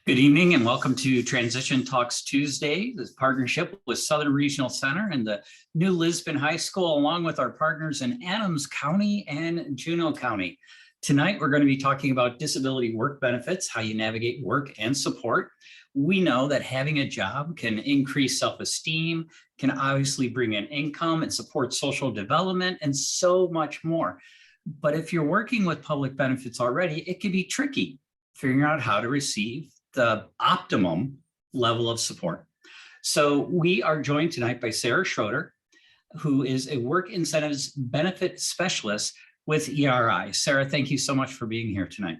Good evening and welcome to Transition Talks Tuesday, this partnership with Southern Regional Center and the New Lisbon High School, along with our partners in Adams County and Juneau County. Tonight, we're going to be talking about disability work benefits, how you navigate work and support. We know that having a job can increase self-esteem, can obviously bring in income and support social development and so much more. But if you're working with public benefits already, it can be tricky figuring out how to receive the optimum level of support. So we are joined tonight by Sarah Schroeder, who is a work incentives benefit specialist with ERI. Sarah, thank you so much for being here tonight.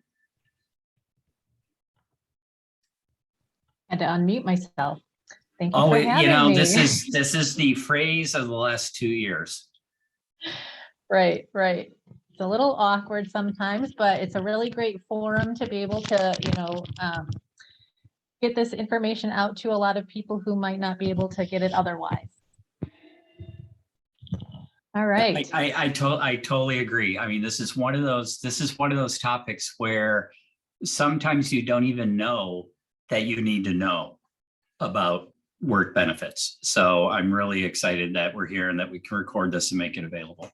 I had to unmute myself. Thank you for having me. This is the phrase of the last 2 years. Right. It's a little awkward sometimes, but it's a really great forum to be able to, get this information out to a lot of people who might not be able to get it otherwise. All right. I totally agree. I mean, this is one of those topics where sometimes you don't even know that you need to know about work benefits. So I'm really excited that we're here and that we can record this and make it available.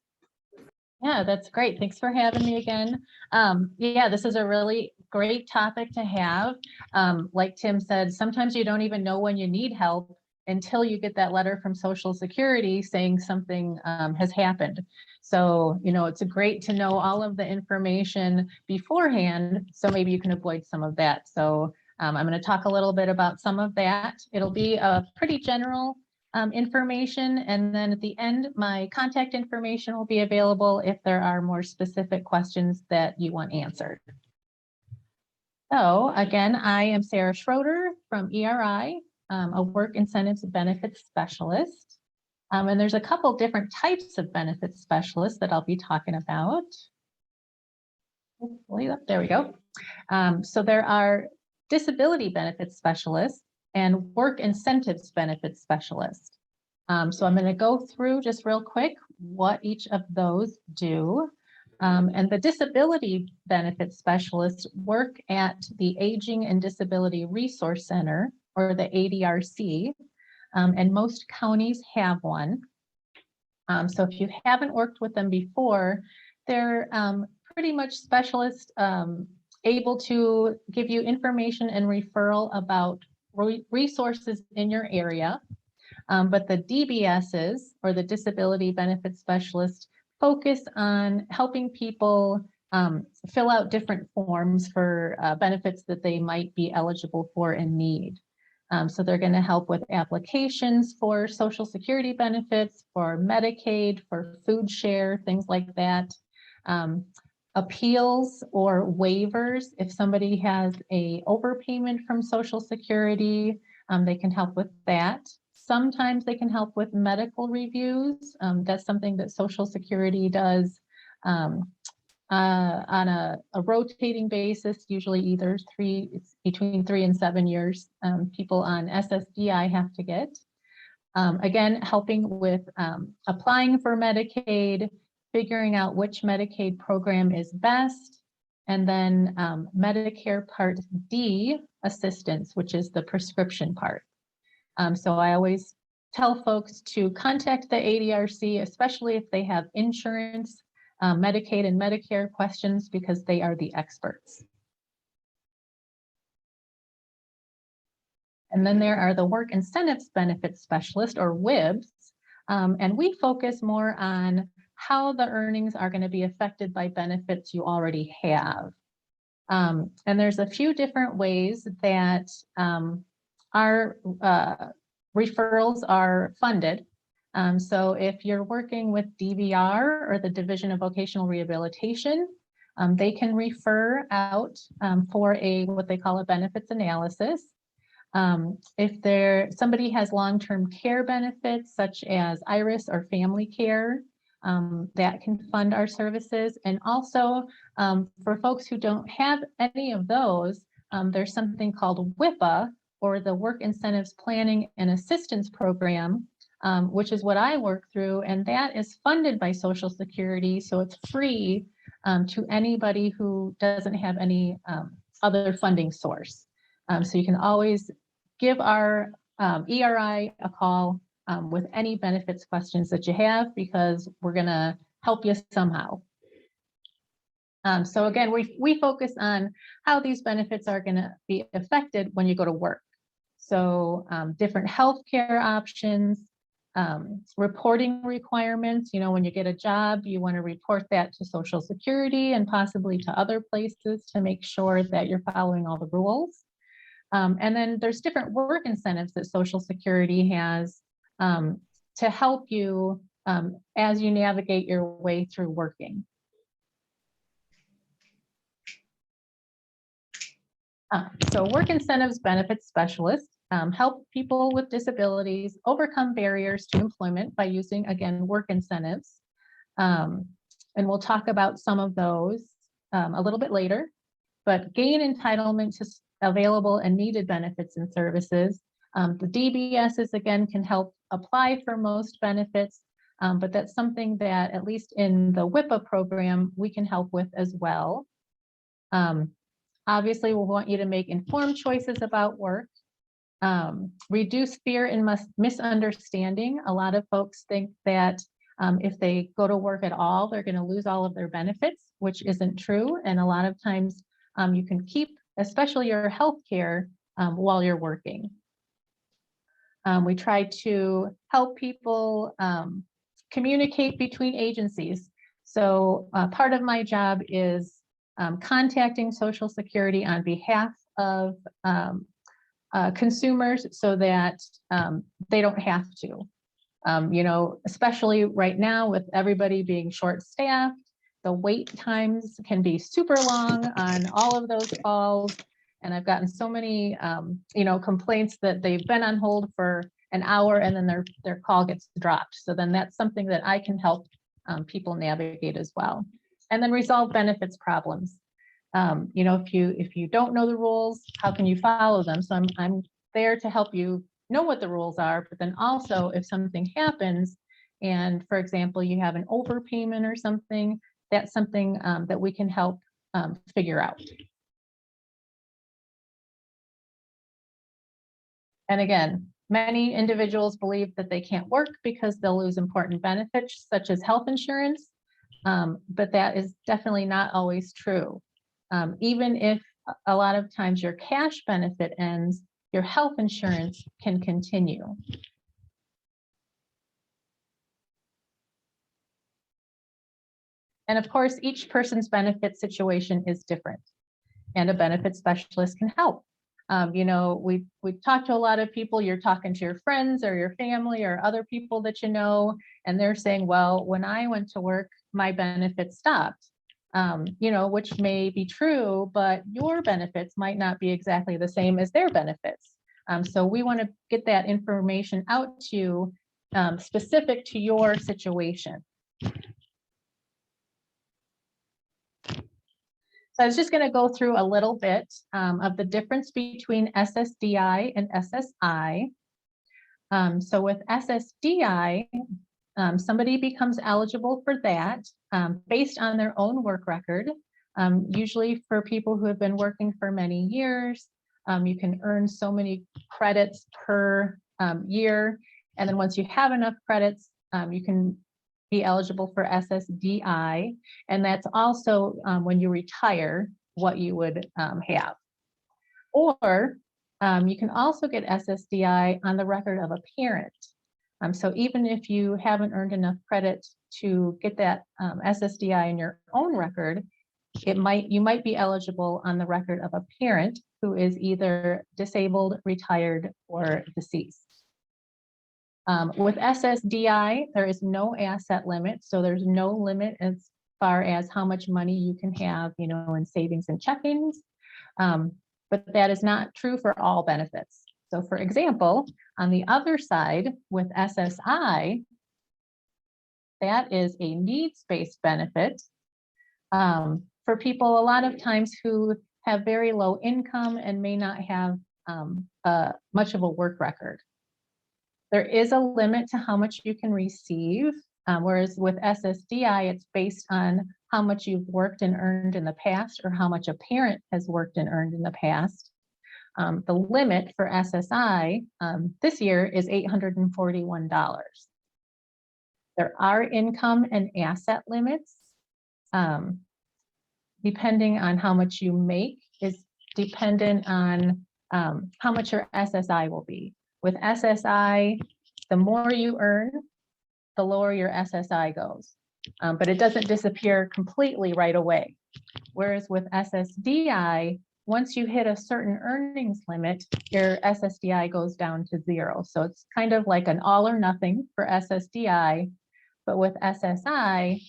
Yeah, that's great. Thanks for having me again. This is a really great topic to have. Like Tim said, sometimes you don't even know when you need help until you get that letter from Social Security saying something has happened. So, it's great to know all of the information beforehand, so maybe you can avoid some of that. So I'm going to talk a little bit about some of that. It'll be a pretty general information, and then at the end, my contact information will be available if there are more specific questions that you want answered. So again, I am Sarah Schroeder from ERI, a work incentives benefits specialist. And there's a couple different types of benefits specialists that I'll be talking about. There we go. So there are disability benefits specialists and work incentives benefits specialist. So I'm going to go through just real quick what each of those do. And the disability benefits specialists work at the Aging and Disability Resource Center, or the ADRC, and most counties have one. So if you haven't worked with them before, they're pretty much specialists able to give you information and referral about resources in your area. But the DBSs, or the disability benefits specialists, focus on helping people fill out different forms for benefits that they might be eligible for and need. So they're going to help with applications for Social Security benefits, for Medicaid, for food share, things like that. Appeals or waivers. If somebody has a overpayment from Social Security, they can help with that. Sometimes they can help with medical reviews. That's something that Social Security does on a rotating basis, usually it's between 3 and 7 years. People on SSDI have to get. Again, helping with applying for Medicaid, figuring out which Medicaid program is best, and then Medicare Part D assistance, which is the prescription part. So I always tell folks to contact the ADRC, especially if they have insurance, Medicaid and Medicare questions, because they are the experts. And then there are the work incentives benefits specialists, or WIBs, and we focus more on how the earnings are going to be affected by benefits you already have. And there's a few different ways that our referrals are funded. So if you're working with DVR, or the Division of Vocational Rehabilitation, they can refer out for what they call a benefits analysis. If somebody has long-term care benefits, such as IRIS or family care, that can fund our services. And also for folks who don't have any of those, there's something called WIPA, or the Work Incentives Planning and Assistance Program, which is what I work through, and that is funded by Social Security, so it's free to anybody who doesn't have any other funding source. So you can always give our ERI a call with any benefits questions that you have, because we're going to help you somehow. So again, we focus on how these benefits are going to be affected when you go to work. So different healthcare options, reporting requirements. You know, when you get a job, you want to report that to Social Security and possibly to other places to make sure that you're following all the rules. And then there's different work incentives that Social Security has to help you as you navigate your way through working. So work incentives benefits specialists help people with disabilities overcome barriers to employment by using, again, work incentives. And we'll talk about some of those a little bit later, but gain entitlement to available and needed benefits and services. The DBSs, again, can help apply for most benefits, but that's something that, at least in the WIPA program, we can help with as well. Obviously, we want you to make informed choices about work. Reduce fear and misunderstanding. A lot of folks think that if they go to work at all, they're going to lose all of their benefits, which isn't true. And a lot of times you can keep, especially your health care, while you're working. We try to help people communicate between agencies. So part of my job is contacting Social Security on behalf of consumers so that they don't have to. You know, especially right now with everybody being short-staffed, the wait times can be super long on all of those calls. And I've gotten so many, you know, complaints that they've been on hold for an hour and then their call gets dropped. So then that's something that I can help people navigate as well. And then resolve benefits problems. You know, if you don't know the rules, how can you follow them? So I'm there to help you know what the rules are, but then also if something happens and, for example, you have an overpayment or something, that's something that we can help figure out. And again, many individuals believe that they can't work because they'll lose important benefits such as health insurance, but that is definitely not always true. Even if a lot of times your cash benefit ends, your health insurance can continue. And of course, each person's benefit situation is different, and a benefit specialist can help. You know, we talk to a lot of people, you're talking to your friends or your family or other people that you know, and they're saying, well, when I went to work, my benefits stopped. You know, which may be true, but your benefits might not be exactly the same as their benefits. So we want to get that information out to you specific to your situation. So I was just going to go through a little bit of the difference between SSDI and SSI. So with SSDI, somebody becomes eligible for that based on their own work record. Usually for people who have been working for many years, you can earn so many credits per year. And then once you have enough credits, you can be eligible for SSDI. And that's also when you retire, what you would have. Or you can also get SSDI on the record of a parent. So even if you haven't earned enough credit to get that SSDI in your own record, you might be eligible on the record of a parent who is either disabled, retired, or deceased. With SSDI, there is no asset limit, so there's no limit as far as how much money you can have, you know, in savings and checkings. But that is not true for all benefits. So for example, on the other side with SSI, that is a needs-based benefit for people a lot of times who have very low income and may not have much of a work record. There is a limit to how much you can receive, whereas with SSDI, it's based on how much you've worked and earned in the past or how much a parent has worked and earned in the past. The limit for SSI this year is $841. There are income and asset limits. Depending on how much you make is dependent on how much your SSI will be. With SSI, the more you earn, the lower your SSI goes. But it doesn't disappear completely right away. Whereas with SSDI, once you hit a certain earnings limit, your SSDI goes down to 0. So it's kind of like an all or nothing for SSDI. But with SSI,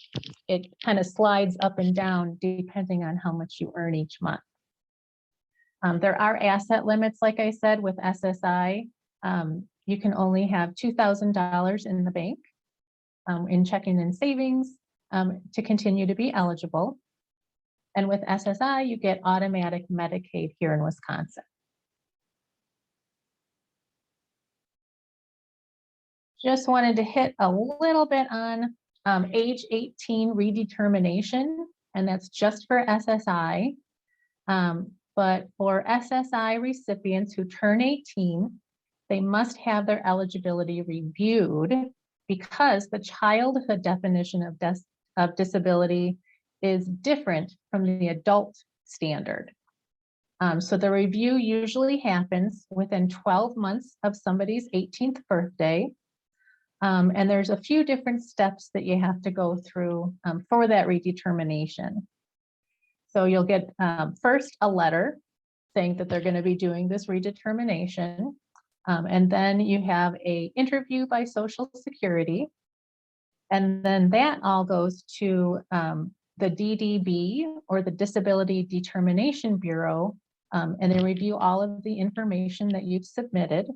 it kind of slides up and down depending on how much you earn each month. There are asset limits, like I said, with SSI. You can only have $2,000 in the bank in checking and savings to continue to be eligible. And with SSI, you get automatic Medicaid here in Wisconsin. Just wanted to hit a little bit on age 18 redetermination, and that's just for SSI. But for SSI recipients who turn 18, they must have their eligibility reviewed because the childhood definition of disability is different from the adult standard. So the review usually happens within 12 months of somebody's 18th birthday. And there's a few different steps that you have to go through for that redetermination. So you'll get first a letter saying that they're going to be doing this redetermination. And then you have an interview by Social Security. And then that all goes to the DDB, or the Disability Determination Bureau, and they review all of the information that you've submitted.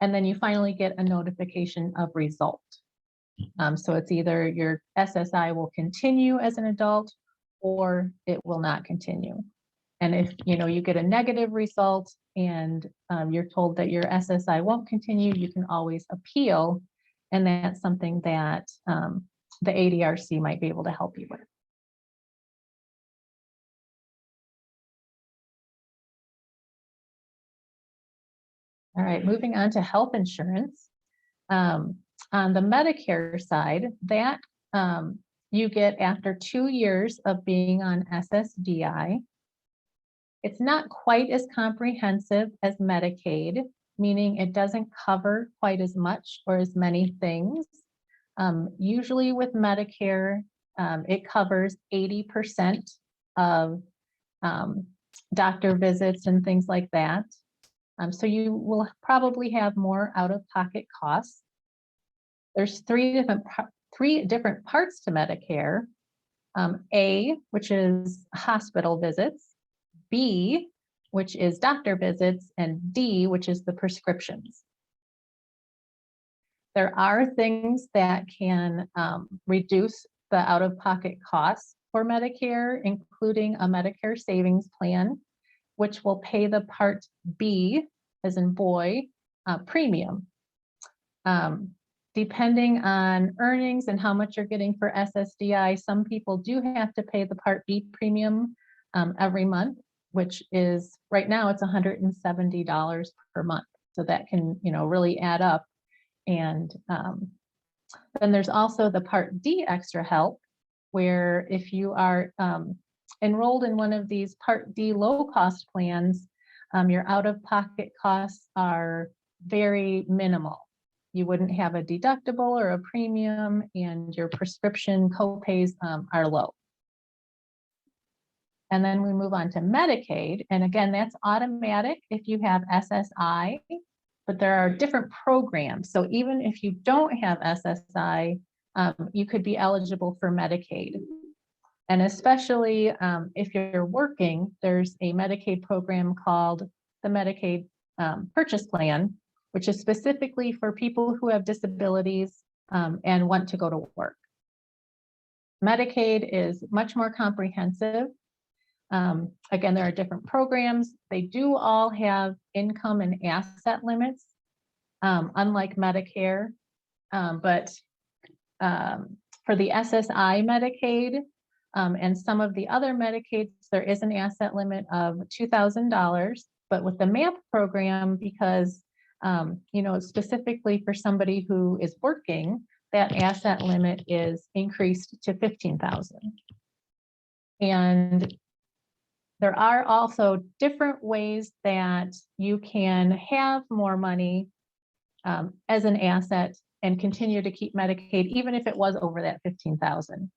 And then you finally get a notification of result. So it's either your SSI will continue as an adult or it will not continue. And if you get a negative result and you're told that your SSI won't continue, you can always appeal. And that's something that the ADRC might be able to help you with. All right, moving on to health insurance. On the Medicare side, that you get after 2 years of being on SSDI. It's not quite as comprehensive as Medicaid, meaning it doesn't cover quite as much or as many things. Usually with Medicare, it covers 80% of doctor visits and things like that. So you will probably have more out-of-pocket costs. There's three different parts to Medicare. A, which is hospital visits, B, which is doctor visits, and D, which is the prescriptions. There are things that can reduce the out-of-pocket costs for Medicare, including a Medicare savings plan, which will pay the Part B, as in boy, premium. Depending on earnings and how much you're getting for SSDI, some people do have to pay the Part B premium every month, which is, right now it's $170 per month. So that can, really add up. And then there's also the Part D extra help, where if you are enrolled in one of these Part D low-cost plans, your out-of-pocket costs are very minimal. You wouldn't have a deductible or a premium, and your prescription co-pays are low. And then we move on to Medicaid. And again, that's automatic if you have SSI, but there are different programs. So even if you don't have SSI, you could be eligible for Medicaid. And especially if you're working, there's a Medicaid program called the Medicaid Purchase Plan, which is specifically for people who have disabilities and want to go to work. Medicaid is much more comprehensive. Again, there are different programs. They do all have income and asset limits, unlike Medicare. But for the SSI Medicaid and some of the other Medicaids, there is an asset limit of $2,000. But with the MAP program, because it's specifically for somebody who is working, that asset limit is increased to 15,000. And there are also different ways that you can have more money as an asset and continue to keep Medicaid, even if it was over that 15,000.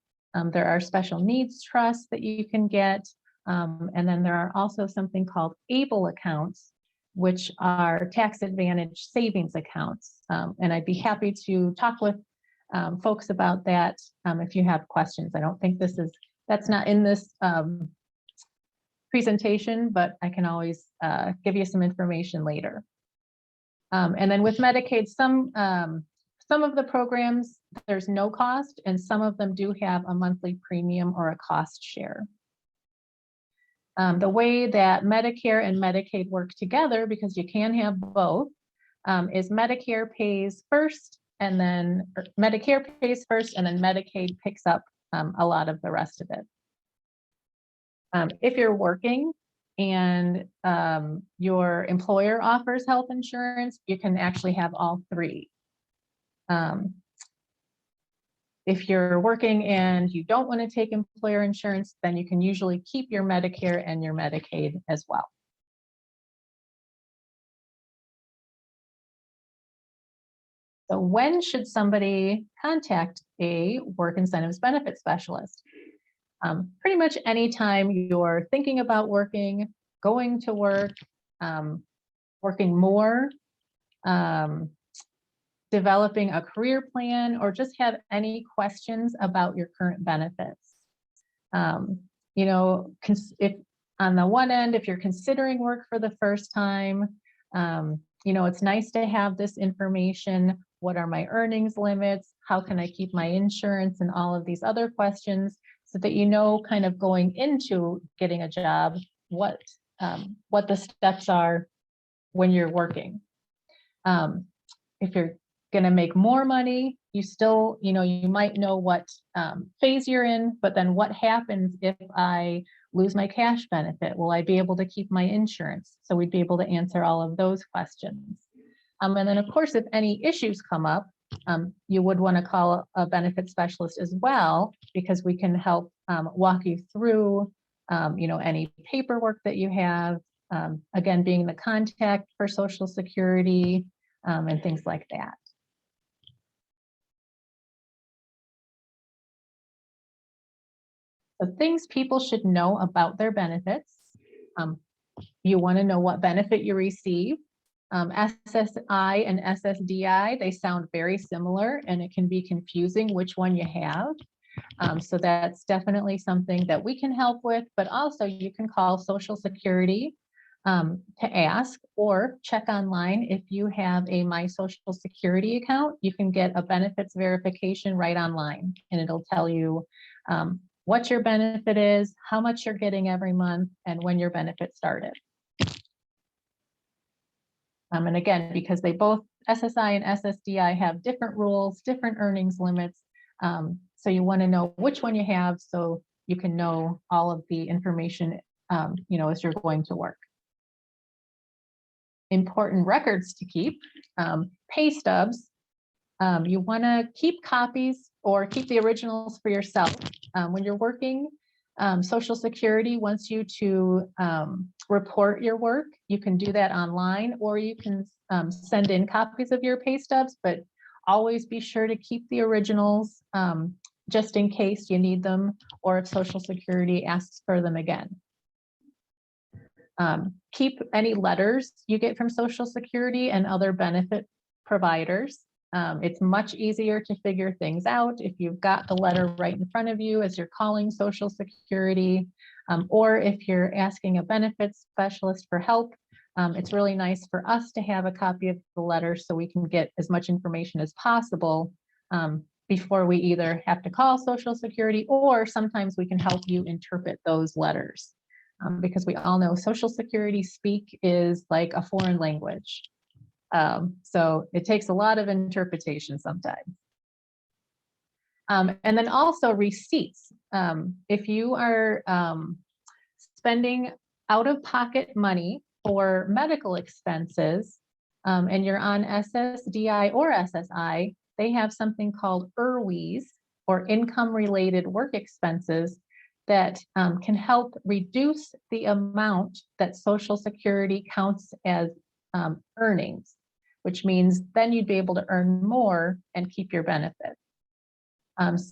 There are special needs trusts that you can get. And then there are also something called ABLE accounts, which are tax advantage savings accounts. And I'd be happy to talk with folks about that if you have questions. I don't think that's not in this presentation, but I can always give you some information later. And then with Medicaid, some of the programs, there's no cost, and some of them do have a monthly premium or a cost share. The way that Medicare and Medicaid work together, because you can have both, is Medicare pays first, and then Medicare pays first, and then Medicaid picks up a lot of the rest of it. If you're working and your employer offers health insurance, you can actually have all three. If you're working and you don't want to take employer insurance, then you can usually keep your Medicare and your Medicaid as well. So when should somebody contact a work incentives benefit specialist? Pretty much anytime you're thinking about working, going to work, working more, developing a career plan, or just have any questions about your current benefits. If on the one end, if you're considering work for the first time, it's nice to have this information. What are my earnings limits? How can I keep my insurance, and all of these other questions, so that kind of going into getting a job, what the steps are when you're working. If you're going to make more money, you still, you might know what phase you're in, but then what happens if I lose my cash benefit? Will I be able to keep my insurance? So we'd be able to answer all of those questions. And then of course, if any issues come up, you would want to call a benefit specialist as well, because we can help walk you through, any paperwork that you have, again, being the contact for Social Security, and things like that. So things people should know about their benefits. You want to know what benefit you receive. SSI and SSDI, they sound very similar, and it can be confusing which one you have. So that's definitely something that we can help with, but also you can call Social Security to ask, or check online. If you have a My Social Security account, you can get a benefits verification right online, and it'll tell you what your benefit is, how much you're getting every month, and when your benefit started. And again, because they both, SSI and SSDI, have different rules, different earnings limits. So you want to know which one you have, so you can know all of the information, as you're going to work. Important records to keep, pay stubs. You want to keep copies or keep the originals for yourself. When you're working, Social Security wants you to report your work. You can do that online, or you can send in copies of your pay stubs, but always be sure to keep the originals just in case you need them, or if Social Security asks for them again. Keep any letters you get from Social Security and other benefit providers. It's much easier to figure things out if you've got the letter right in front of you as you're calling Social Security, or if you're asking a benefits specialist for help. It's really nice for us to have a copy of the letter, so we can get as much information as possible before we either have to call Social Security, or sometimes we can help you interpret those letters. Because we all know Social Security speak is like a foreign language. So it takes a lot of interpretation sometimes. And then also receipts. If you are spending out-of-pocket money for medical expenses, and you're on SSDI or SSI, they have something called ERWIs, or income-related work expenses, that can help reduce the amount that Social Security counts as earnings, which means then you'd be able to earn more and keep your benefits.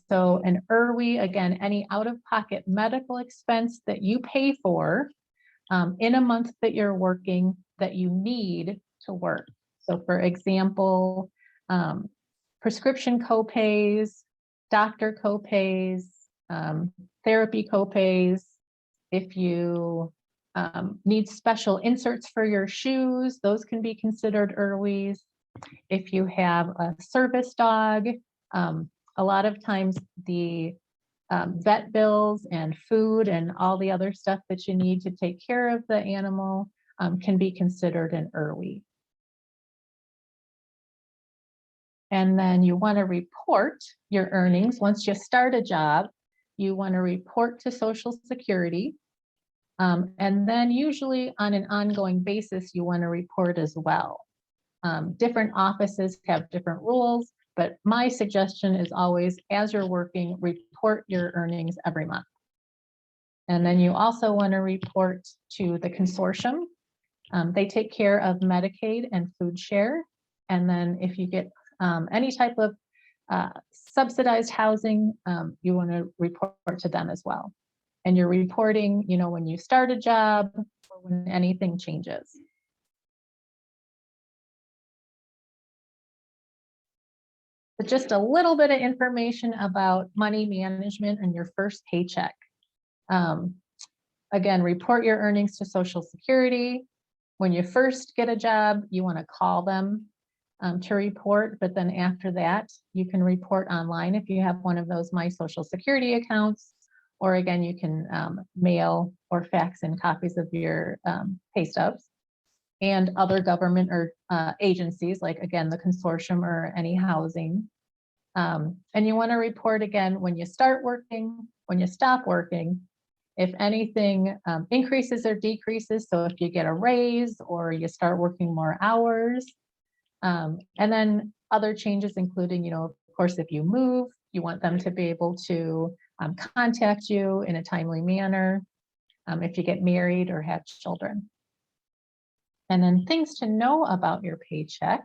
So an ERWI, again, any out-of-pocket medical expense that you pay for in a month that you're working that you need to work. So for example, prescription copays, doctor copays, therapy copays. If you need special inserts for your shoes, those can be considered ERWIs. If you have a service dog, a lot of times the vet bills and food and all the other stuff that you need to take care of the animal can be considered an ERWI. And then you want to report your earnings. Once you start a job, you want to report to Social Security. And then usually on an ongoing basis, you want to report as well. Different offices have different rules, but my suggestion is always, as you're working, report your earnings every month. And then you also want to report to the consortium. They take care of Medicaid and food share. And then if you get any type of subsidized housing, you want to report to them as well. And you're reporting, you know, when you start a job or when anything changes. But just a little bit of information about money management and your first paycheck. Again, report your earnings to Social Security. When you first get a job, you want to call them to report, but then after that, you can report online if you have one of those My Social Security accounts, or again, you can mail or fax in copies of your pay stubs. And other government or agencies, like again, the consortium or any housing. And you want to report again when you start working, when you stop working, if anything increases or decreases. So if you get a raise or you start working more hours, and then other changes, including, you know, of course, if you move, you want them to be able to contact you in a timely manner if you get married or have children. And then things to know about your paycheck.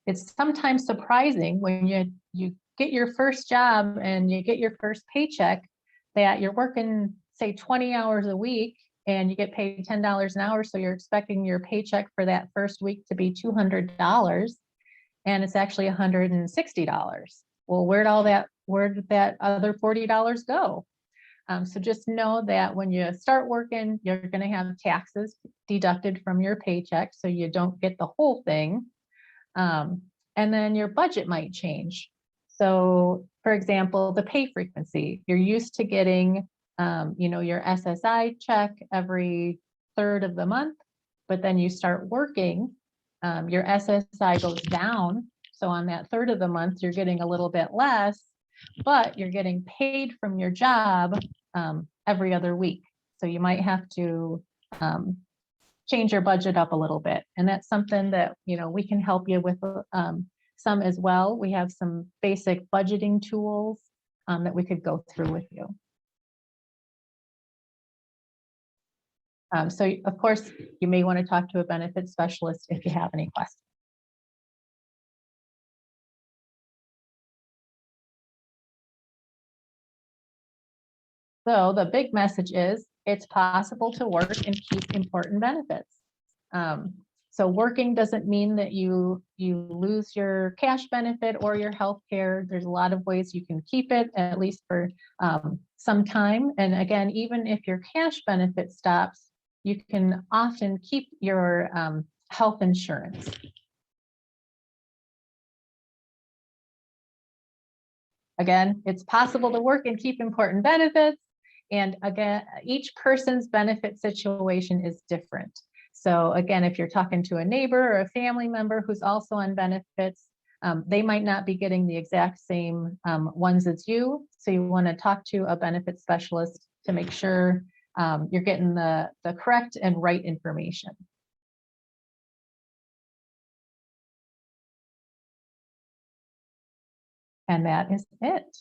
It's sometimes surprising when you get your first job and you get your first paycheck that you're working, say, 20 hours a week and you get paid $10 an hour. So you're expecting your paycheck for that first week to be $200, and it's actually $160. Well, where did that other $40 go? So just know that when you start working, you're going to have taxes deducted from your paycheck, so you don't get the whole thing. And then your budget might change. So for example, the pay frequency, you're used to getting, you know, your SSI check every third of the month, but then you start working, your SSI goes down. So on that third of the month, you're getting a little bit less, but you're getting paid from your job every other week. So you might have to change your budget up a little bit. And that's something that, you know, we can help you with some as well. We have some basic budgeting tools that we could go through with you. So of course, you may want to talk to a benefits specialist if you have any questions. So the big message is it's possible to work and keep important benefits. So working doesn't mean that you lose your cash benefit or your health care. There's a lot of ways you can keep it, at least for some time. And again, even if your cash benefit stops, you can often keep your health insurance. Again, it's possible to work and keep important benefits. And again, each person's benefit situation is different. So again, if you're talking to a neighbor or a family member who's also on benefits, they might not be getting the exact same ones as you. So you want to talk to a benefit specialist to make sure you're getting the correct and right information. And that is it.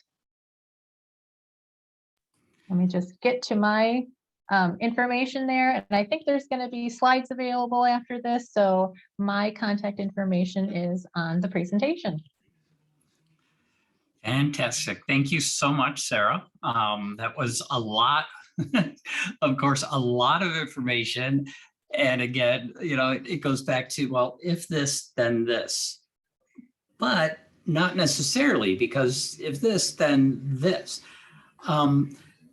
Let me just get to my information there. And I think there's going to be slides available after this. So my contact information is on the presentation. Fantastic. Thank you so much, Sarah. That was a lot, of course, a lot of information. And again, you know, it goes back to, well, if this, then this, but not necessarily, because if this, then this.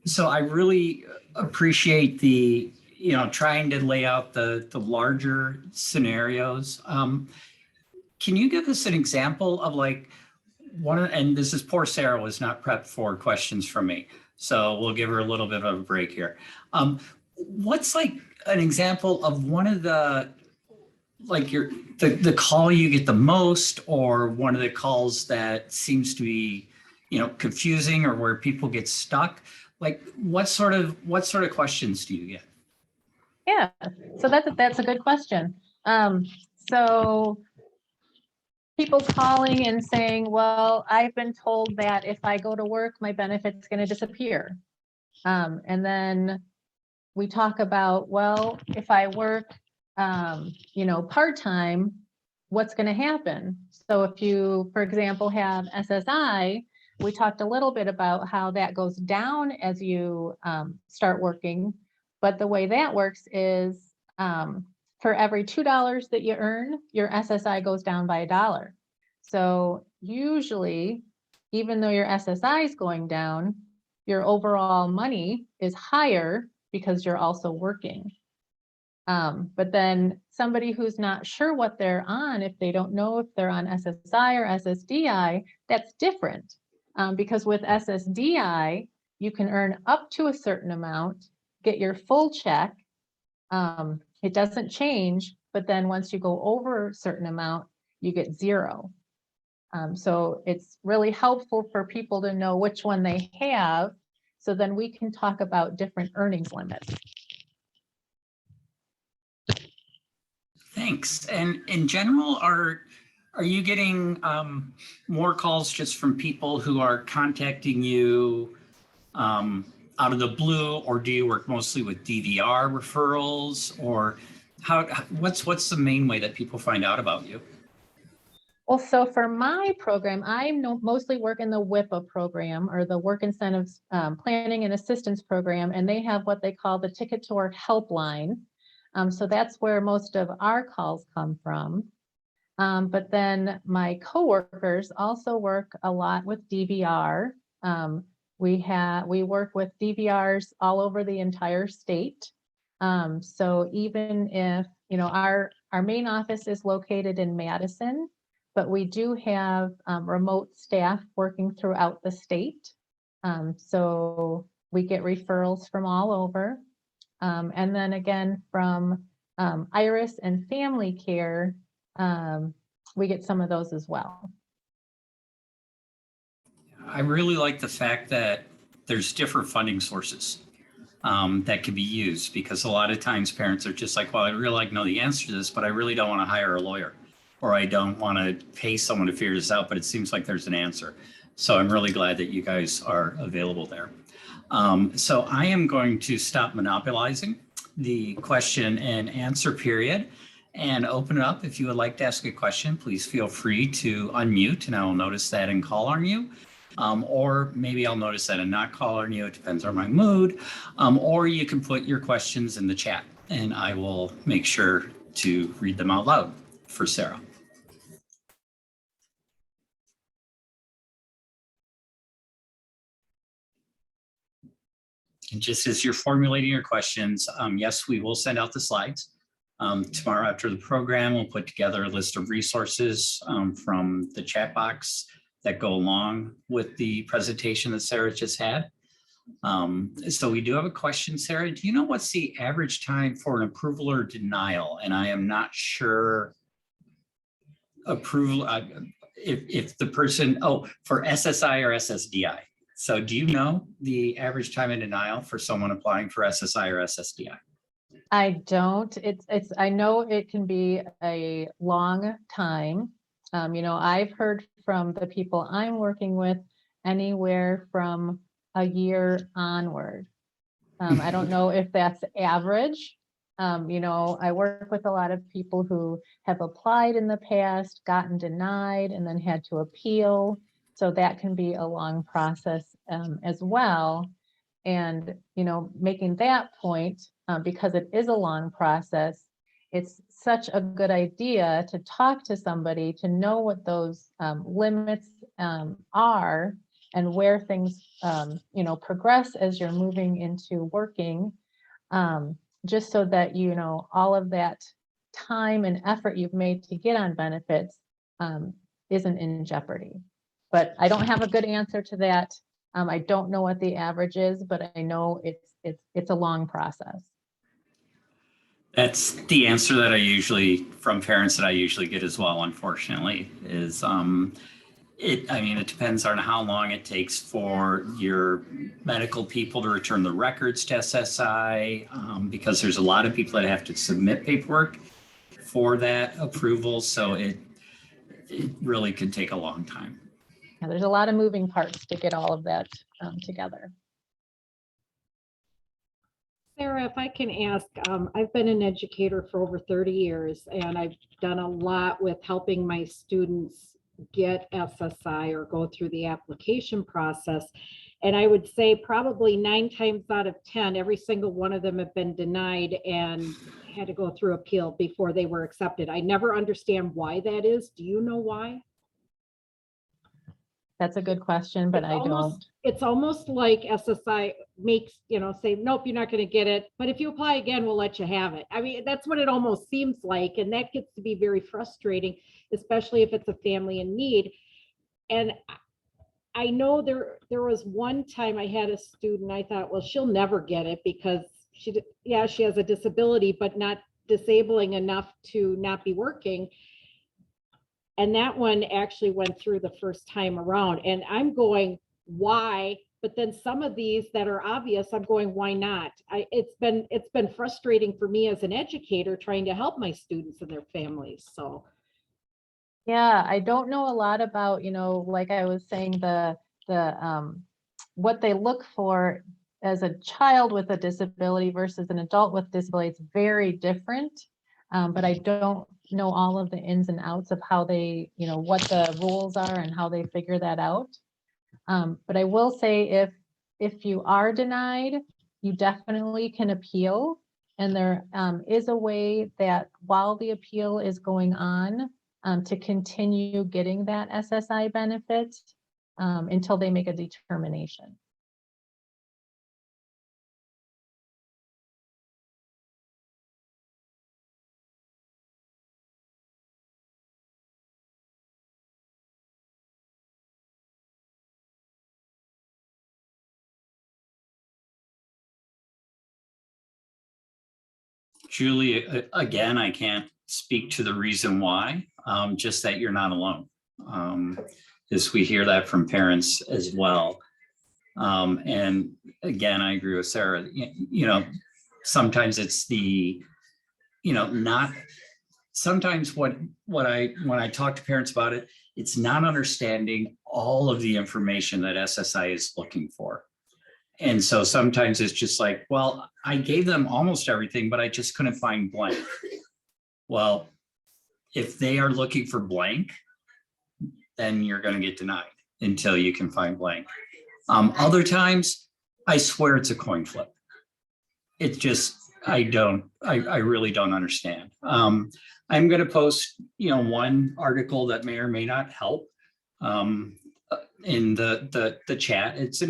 So I really appreciate the, you know, trying to lay out the larger scenarios. Can you give us an example of like and this is poor Sarah was not prepped for questions from me, so we'll give her a little bit of a break here. What's like an example of one of the, like the call you get the most, or one of the calls that seems to be, you know, confusing, or where people get stuck? Like what sort of questions do you get? Yeah, so that's a good question. So people calling and saying, well, I've been told that if I go to work, my benefit's going to disappear. And then we talk about, well, if I work, you know, part-time, what's going to happen? So if you, for example, have SSI, we talked a little bit about how that goes down as you start working. But the way that works is for every $2 that you earn, your SSI goes down by $1. So usually, even though your SSI is going down, your overall money is higher because you're also working. But then somebody who's not sure what they're on, if they don't know if they're on SSI or SSDI, that's different. Because with SSDI, you can earn up to a certain amount, get your full check. It doesn't change, but then once you go over a certain amount, you get zero. So it's really helpful for people to know which one they have, so then we can talk about different earnings limits. Thanks. And in general, are you getting more calls just from people who are contacting you out of the blue, or do you work mostly with DVR referrals, or what's the main way that people find out about you? Well, so for my program, I mostly work in the WIPA program, or the Work Incentives Planning and Assistance Program, and they have what they call the Ticket to Work Helpline. So that's where most of our calls come from. But then my coworkers also work a lot with DVR. We work with DVRs all over the entire state. So even if, you know, our main office is located in Madison, but we do have remote staff working throughout the state. So we get referrals from all over. And then again, from IRIS and Family Care, we get some of those as well. I really like the fact that there's different funding sources that can be used, because a lot of times parents are just like, well, I really like to know the answer to this, but I really don't want to hire a lawyer, or I don't want to pay someone to figure this out, but it seems like there's an answer. So I'm really glad that you guys are available there. So I am going to stop monopolizing the question and answer period and open it up. If you would like to ask a question, please feel free to unmute, and I will notice that and call on you. Or maybe I'll notice that and not call on you. It depends on my mood. Or you can put your questions in the chat, and I will make sure to read them out loud for Sarah. And just as you're formulating your questions, yes, we will send out the slides. Tomorrow after the program, we'll put together a list of resources from the chat box that go along with the presentation that Sarah just had. So we do have a question, Sarah. Do you know what's the average time for an approval or denial? And I am not sure approval, if the person, for SSI or SSDI. So do you know the average time in denial for someone applying for SSI or SSDI? I don't, I know it can be a long time. I've heard from the people I'm working with anywhere from a year onward. I don't know if that's average. I work with a lot of people who have applied in the past, gotten denied, and then had to appeal. So that can be a long process as well. And, making that point, because it is a long process, it's such a good idea to talk to somebody to know what those limits are and where things, progress as you're moving into working, just so that, all of that time and effort you've made to get on benefits isn't in jeopardy. But I don't have a good answer to that. I don't know what the average is, but I know it's a long process. That's the answer that I usually, from parents that I usually get as well, unfortunately, is it depends on how long it takes for your medical people to return the records to SSI, because there's a lot of people that have to submit paperwork for that approval. So it really could take a long time. Yeah, there's a lot of moving parts to get all of that together. Sarah, if I can ask, I've been an educator for over 30 years, and I've done a lot with helping my students get SSI or go through the application process. And I would say probably 9 times out of 10, every single one of them have been denied and had to go through appeal before they were accepted. I never understand why that is. Do you know why? That's a good question, but I don't. It's almost like SSI makes, say, nope, you're not going to get it. But if you apply again, we'll let you have it. I mean, that's what it almost seems like. And that gets to be very frustrating, especially if it's a family in need. And I know there was one time I had a student, I thought, well, she'll never get it because she has a disability, but not disabling enough to not be working. And that one actually went through the first time around. And I'm going, why? But then some of these that are obvious, I'm going, why not? It's been frustrating for me as an educator trying to help my students and their families. So yeah, I don't know a lot about, like I was saying, what they look for as a child with a disability versus an adult with disability. It's very different. But I don't know all of the ins and outs of how they, what the rules are and how they figure that out. But I will say if you are denied, you definitely can appeal. And there is a way that while the appeal is going on, to continue getting that SSI benefit until they make a determination. Julie, again, I can't speak to the reason why, just that you're not alone. As we hear that from parents as well. And again, I agree with Sarah, sometimes it's sometimes when I talk to parents about it, it's not understanding all of the information that SSI is looking for. And so sometimes it's just like, well, I gave them almost everything, but I just couldn't find blank. Well, if they are looking for blank, then you're going to get denied until you can find blank. Other times, I swear it's a coin flip. It's just, I really don't understand. I'm going to post, one article that may or may not help. In the chat. It's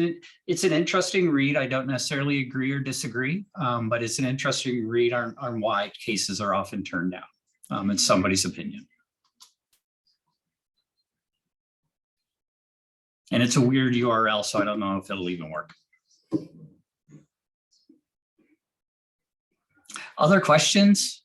an interesting read. I don't necessarily agree or disagree, but it's an interesting read on why cases are often turned down. It's somebody's opinion. And it's a weird URL, so I don't know if it'll even work. Other questions?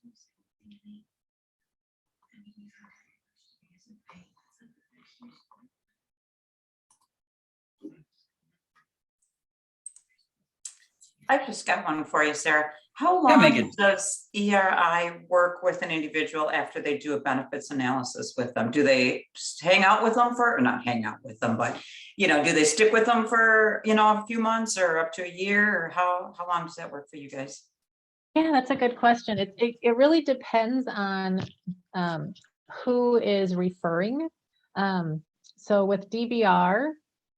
I've just got one for you, Sarah. How Yeah, long Megan. does ERI work with an individual after they do a benefits analysis with them? Do they just hang out with them for, or not hang out with them, but, you know, do they stick with them for, you know, a few months or up to a year? Or how long does that work for you guys? Yeah, that's a good question. It really depends on who is referring. So with DVR,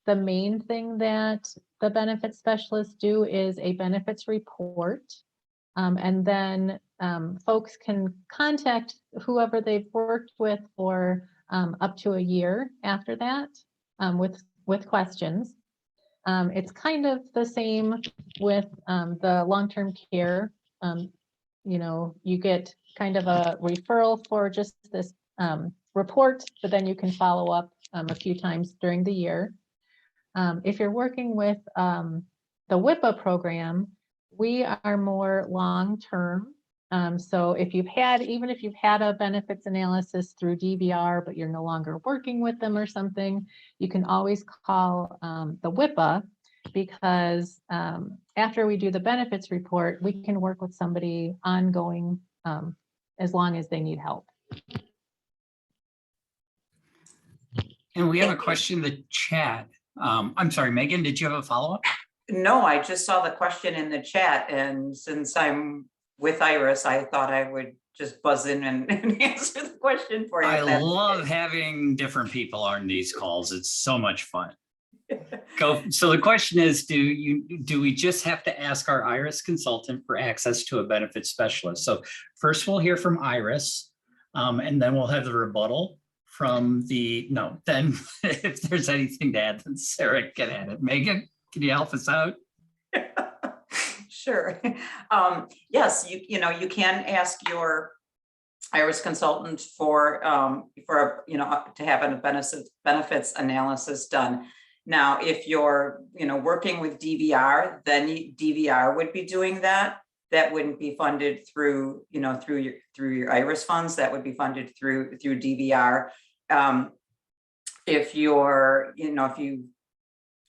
the main thing that the benefits specialists do is a benefits report. And then folks can contact whoever they've worked with for up to a year after that with questions. It's kind of the same with the long-term care. You know, you get kind of a referral for just this report, but then you can follow up a few times during the year. If you're working with the WIPA program, we are more long-term. So even if you've had a benefits analysis through DVR, but you're no longer working with them or something, you can always call the WIPA, because after we do the benefits report, we can work with somebody ongoing as long as they need help. And we have a question in the chat. I'm sorry, Megan, did you have a follow-up? No, I just saw the question in the chat, and since I'm with Iris, I thought I would just buzz in and answer the question for you. I if that's love okay. having different people on these calls. It's so much fun. So the question is, do we just have to ask our Iris consultant for access to a benefits specialist? So first we'll hear from Iris, and then we'll have the rebuttal from then if there's anything to add, then Sarah can add it. Megan, can you help us out? Sure. Yes, you know, you can ask your Iris consultant for you know, to have a benefits analysis done. Now, if you're, you know, working with DVR, then DVR would be doing that. That wouldn't be funded through, you know, through your Iris funds. That would be funded through DVR. If you're, you know,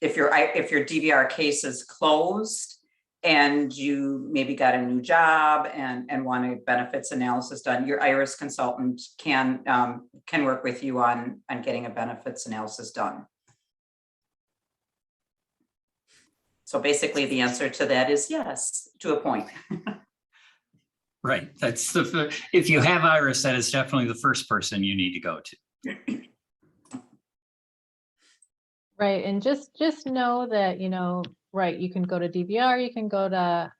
if your DVR case is closed and you maybe got a new job and want a benefits analysis done, your Iris consultant can work with you on getting a benefits analysis done. So basically the answer to that is yes, to a point. Right. That's if you have Iris, that is definitely the first person you need to go to. Right, and just know that, you know, right, you can go to DVR, you can go to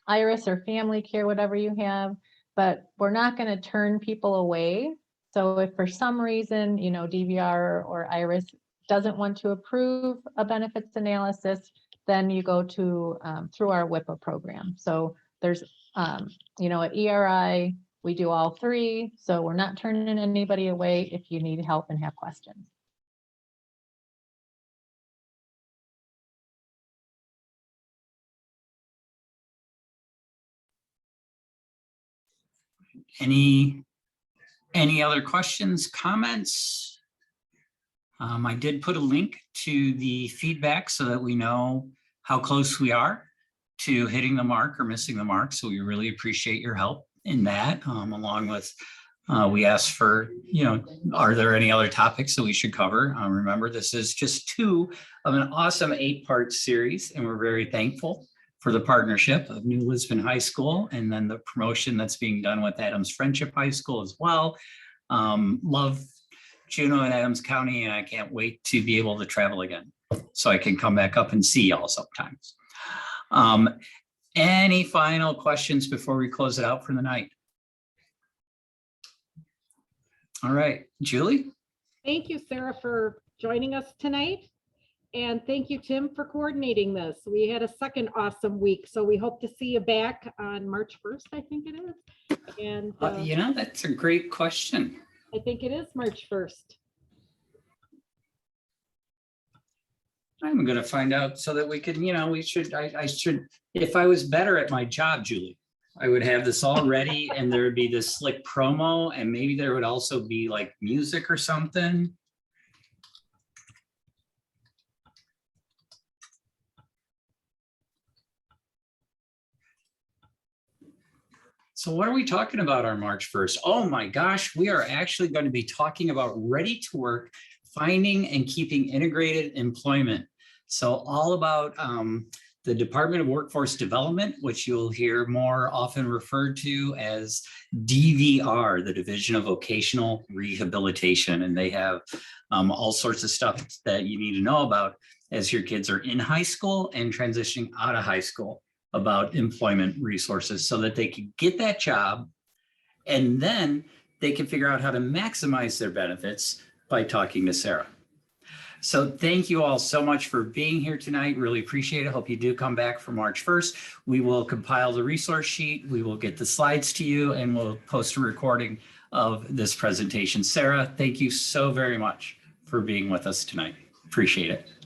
Iris or family care, whatever you have, but we're not going to turn people away. So if for some reason, you know, DVR or Iris doesn't want to approve a benefits analysis, then you go to through our WIPA program. So there's, you know, at ERI, we do all three. So we're not turning anybody away if you need help and have questions. Any other questions, comments? I did put a link to the feedback so that we know how close we are to hitting the mark or missing the mark. So we really appreciate your help in that, along with we asked for, you know, are there any other topics that we should cover? Remember, this is just 2 of an awesome 8-part series, and we're very thankful for the partnership of New Lisbon High School and then the promotion that's being done with Adams Friendship High School as well. Love Juneau and Adams County, and I can't wait to be able to travel again so I can come back up and see y'all sometimes. Any final questions before we close it out for the night? All right, Julie? Thank you, Sarah, for joining us tonight. And thank you, Tim, for coordinating this. We had a second awesome week, so we hope to see you back on March 1st, I think it is. And You know, that's a great question. I think it is March 1st. I'm going to find out so that we can, you know, I should, if I was better at my job, Julie, I would have this all ready and there would be this slick promo and maybe there would also be like music or something. So what are we talking about on March 1st? Oh my gosh, we are actually going to be talking about ready to work, finding and keeping integrated employment. So all about the Department of Workforce Development, which you'll hear more often referred to as DVR, the Division of Vocational Rehabilitation. And they have all sorts of stuff that you need to know about as your kids are in high school and transitioning out of high school, about employment resources so that they can get that job, and then they can figure out how to maximize their benefits by talking to Sarah. So thank you all so much for being here tonight. Really appreciate it. Hope you do come back for March 1st. We will compile the resource sheet. We will get the slides to you, and we'll post a recording of this presentation. Sarah, thank you so very much for being with us tonight. Appreciate it.